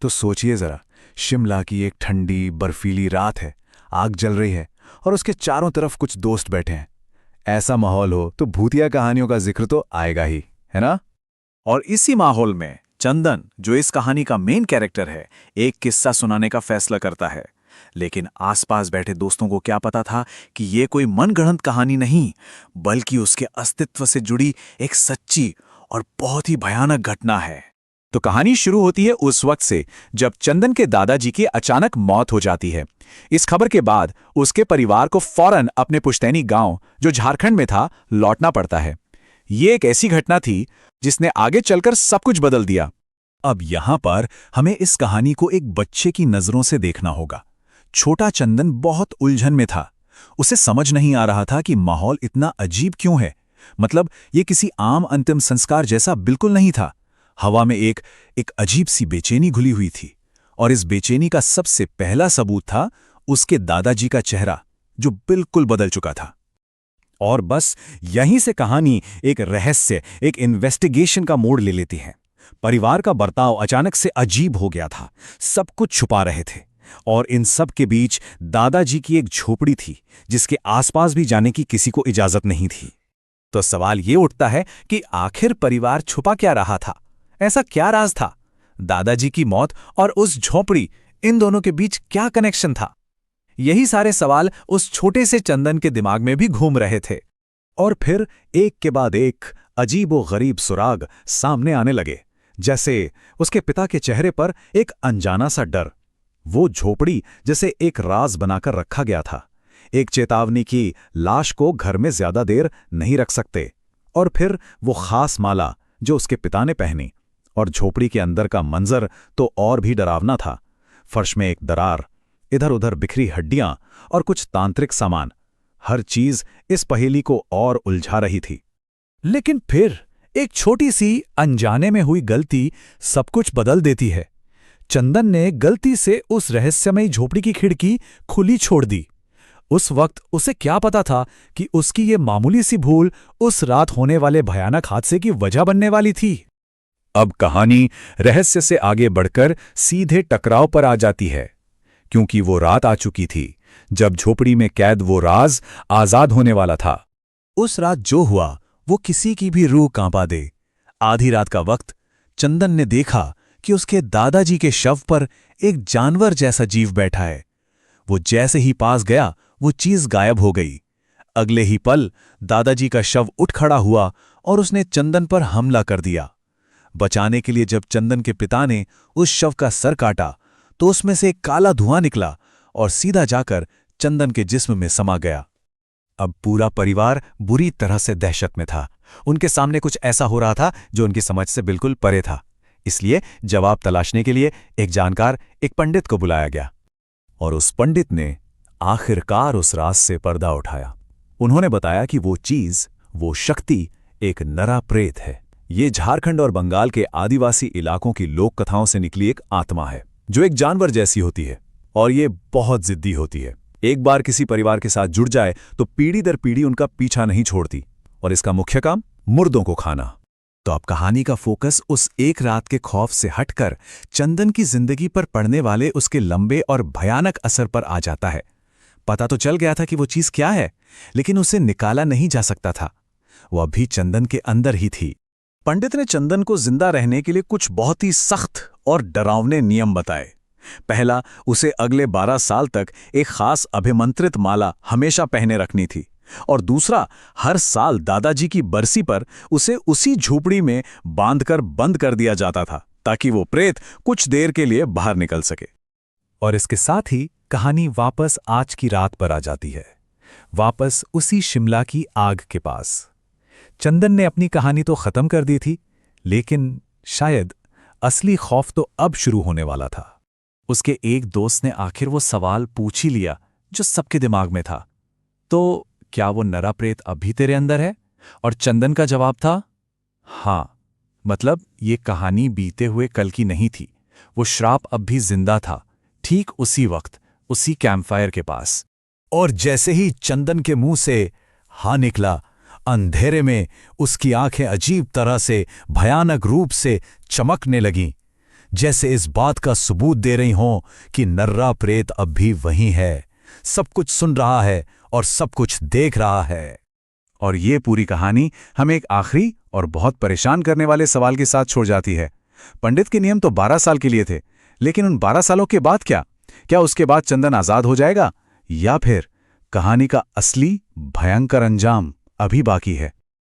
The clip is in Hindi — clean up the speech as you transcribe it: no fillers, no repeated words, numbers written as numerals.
तो सोचिए जरा, शिमला की एक ठंडी बर्फीली रात है, आग जल रही है और उसके चारों तरफ कुछ दोस्त बैठे हैं। ऐसा माहौल हो तो भूतिया कहानियों का जिक्र तो आएगा ही, है ना? और इसी माहौल में चंदन, जो इस कहानी का मेन कैरेक्टर है, एक किस्सा सुनाने का फैसला करता है। लेकिन आसपास बैठे दोस्तों को क्या पता था कि ये कोई मनगढ़ंत कहानी नहीं, बल्कि उसके अस्तित्व से जुड़ी एक सच्ची और बहुत ही भयानक घटना है। तो कहानी शुरू होती है उस वक्त से जब चंदन के दादाजी की अचानक मौत हो जाती है। इस खबर के बाद उसके परिवार को फौरन अपने पुश्तैनी गांव, जो झारखंड में था, लौटना पड़ता है। ये एक ऐसी घटना थी जिसने आगे चलकर सब कुछ बदल दिया। अब यहां पर हमें इस कहानी को एक बच्चे की नजरों से देखना होगा। छोटा चंदन बहुत उलझन में था। उसे समझ नहीं आ रहा था कि माहौल इतना अजीब क्यों है। मतलब ये किसी आम अंतिम संस्कार जैसा बिल्कुल नहीं था। हवा में एक अजीब सी बेचैनी घुली हुई थी, और इस बेचैनी का सबसे पहला सबूत था उसके दादाजी का चेहरा, जो बिल्कुल बदल चुका था। और बस यहीं से कहानी एक रहस्य, एक इन्वेस्टिगेशन का मोड़ ले लेती है। परिवार का बर्ताव अचानक से अजीब हो गया था। सब कुछ छुपा रहे थे, और इन सब के बीच दादाजी की एक झोपड़ी थी जिसके आसपास भी जाने की किसी को इजाजत नहीं थी। तो सवाल ये उठता है कि आखिर परिवार छुपा क्या रहा था? ऐसा क्या राज था? दादाजी की मौत और उस झोपड़ी, इन दोनों के बीच क्या कनेक्शन था? यही सारे सवाल उस छोटे से चंदन के दिमाग में भी घूम रहे थे। और फिर एक के बाद एक अजीब व गरीब सुराग सामने आने लगे, जैसे उसके पिता के चेहरे पर एक अनजाना सा डर। वो झोपड़ी जैसे एक राज बनाकर रखा गया था, एक चेतावनी की लाश को घर में ज्यादा देर नहीं रख सकते। और फिर वो खास माला जो उसके पिता ने पहनी, और झोपड़ी के अंदर का मंजर तो और भी डरावना था। फर्श में एक दरार, इधर उधर बिखरी हड्डियां और कुछ तांत्रिक सामान, हर चीज इस पहेली को और उलझा रही थी। लेकिन फिर एक छोटी सी अनजाने में हुई गलती सब कुछ बदल देती है। चंदन ने गलती से उस रहस्यमयी झोपड़ी की खिड़की खुली छोड़ दी। उस वक्त उसे क्या पता था कि उसकी ये मामूली सी भूल उस रात होने वाले भयानक हादसे की वजह बनने वाली थी। अब कहानी रहस्य से आगे बढ़कर सीधे टकराव पर आ जाती है, क्योंकि वो रात आ चुकी थी जब झोपड़ी में कैद वो राज आजाद होने वाला था। उस रात जो हुआ वो किसी की भी रूह कांपा दे। आधी रात का वक्त चंदन ने देखा कि उसके दादाजी के शव पर एक जानवर जैसा जीव बैठा है। वो जैसे ही पास गया, वो चीज गायब हो गई। अगले ही पल दादाजी का शव उठ खड़ा हुआ और उसने चंदन पर हमला कर दिया। बचाने के लिए जब चंदन के पिता ने उस शव का सर काटा, तो उसमें से एक काला धुआं निकला और सीधा जाकर चंदन के जिस्म में समा गया। अब पूरा परिवार बुरी तरह से दहशत में था। उनके सामने कुछ ऐसा हो रहा था जो उनकी समझ से बिल्कुल परे था। इसलिए जवाब तलाशने के लिए एक जानकार, एक पंडित को बुलाया गया, और उस पंडित ने आखिरकार उस राज से पर्दा उठाया। उन्होंने बताया कि वो चीज, वो शक्ति एक नरा प्रेत है। ये झारखंड और बंगाल के आदिवासी इलाकों की लोक कथाओं से निकली एक आत्मा है, जो एक जानवर जैसी होती है, और ये बहुत जिद्दी होती है। एक बार किसी परिवार के साथ जुड़ जाए तो पीढ़ी दर पीढ़ी उनका पीछा नहीं छोड़ती, और इसका मुख्य काम मुर्दों को खाना। तो अब कहानी का फोकस उस एक रात के खौफ से हटकर चंदन की जिंदगी पर पड़ने वाले उसके लंबे और भयानक असर पर आ जाता है। पता तो चल गया था कि वो चीज क्या है, लेकिन उसे निकाला नहीं जा सकता था। वो अभी चंदन के अंदर ही थी। पंडित ने चंदन को जिंदा रहने के लिए कुछ बहुत ही सख्त और डरावने नियम बताए। पहला, उसे अगले 12 साल तक एक खास अभिमंत्रित माला हमेशा पहने रखनी थी, और दूसरा, हर साल दादाजी की बरसी पर उसे उसी झोपड़ी में बांधकर बंद कर दिया जाता था, ताकि वो प्रेत कुछ देर के लिए बाहर निकल सके। और इसके साथ ही कहानी वापस आज की रात पर आ जाती है, वापस उसी शिमला की आग के पास। चंदन ने अपनी कहानी तो खत्म कर दी थी, लेकिन शायद असली खौफ तो अब शुरू होने वाला था। उसके एक दोस्त ने आखिर वो सवाल पूछ ही लिया जो सबके दिमाग में था, तो क्या वो नरा प्रेत अभी तेरे अंदर है? और चंदन का जवाब था हाँ। मतलब ये कहानी बीते हुए कल की नहीं थी। वो श्राप अब भी जिंदा था, ठीक उसी वक्त, उसी कैंपफायर के पास। और जैसे ही चंदन के मुंह से हाँ निकला, अंधेरे में उसकी आंखें अजीब तरह से, भयानक रूप से चमकने लगीं, जैसे इस बात का सबूत दे रही हों कि नर्रा प्रेत अब भी वहीं है, सब कुछ सुन रहा है और सब कुछ देख रहा है। और ये पूरी कहानी हमें एक आखिरी और बहुत परेशान करने वाले सवाल के साथ छोड़ जाती है। पंडित के नियम तो 12 साल के लिए थे, लेकिन उन 12 सालों के बाद क्या? क्या उसके बाद चंदन आजाद हो जाएगा, या फिर कहानी का असली भयंकर अंजाम अभी बाकी है?